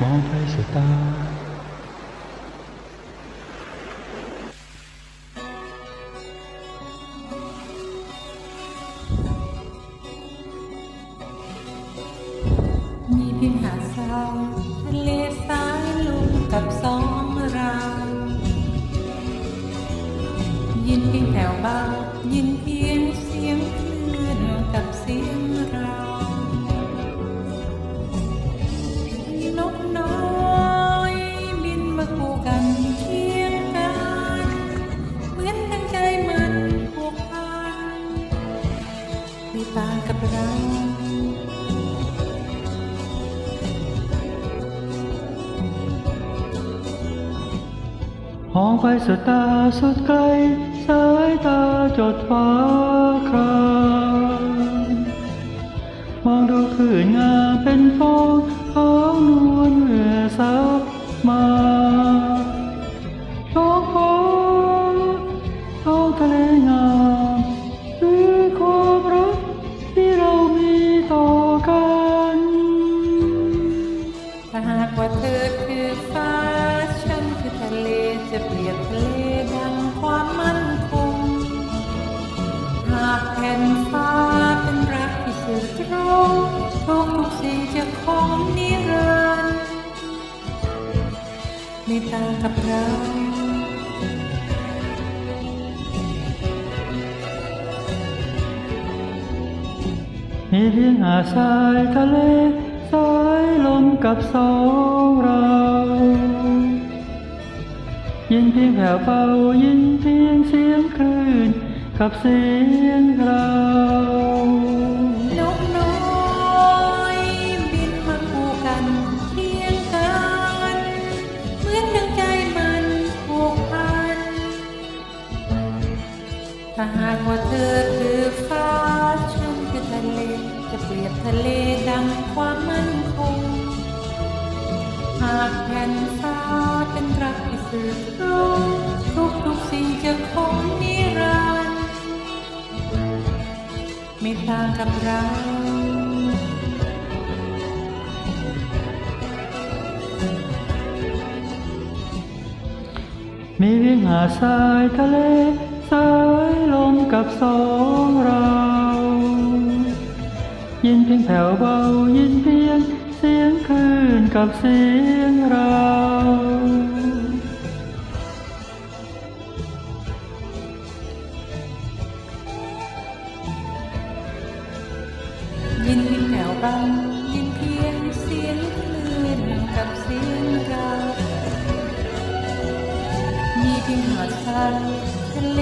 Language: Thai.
มองไปสุดตามีเพียงหาดทรายทะเลสายลมกับสองเรายินเพียงแถวเบายินเพียงเสียงคลื่นกับเสียงเรานกน้อยบินมาคู่กันเคียงกันเหมือนทั้งใจมันผูกพันไม่ต่างกับเรามองไปสุดตาสุดไกลสายตาจดฟ้าครามมองดูคลื่นงามเป็นฟองขาวนวลเมื่อซับมาท้องฟ้าท้องทะเลงามคือความรักที่เรามีต่อกันถ้าหากว่าเธอคือฟ้าฉันคือทะเลจะเปรียบทะเลดังความมั่นคงหากแผ่นฟ้าเป็นรักที่สื่อตรงทุกสิ่งจะคงนิรันดร์ไม่ต่างกับเรามีเพียงหาดทรายทะเลสายลมกับสองเรายินเพียงแผ่วเบายินเพียงเสียงคลื่นกับเสียงเรานกน้อยบินมาคู่กันเคียงกันเหมือนดังใจมันผูกพันถ้าหากว่าเธอคือฟ้าฉันคือทะเลจะเปรียบทะเลดังความมั่นคงหากแผ่นฟ้าเป็นรักที่สื่อตรงทุกสิ่งจะคงนิรันดร์ไม่ต่างกับเรามีเพียงหาดทรายทะเลสายลมกับสองเรายินเพียงแผ่วเบายินเพียงเสียงคลื่นกับเสียงเรายินเพียงแถวเบายินเพียงเสียงคลื่นกับเสียงเรามีเพียงหาดทรายทะเล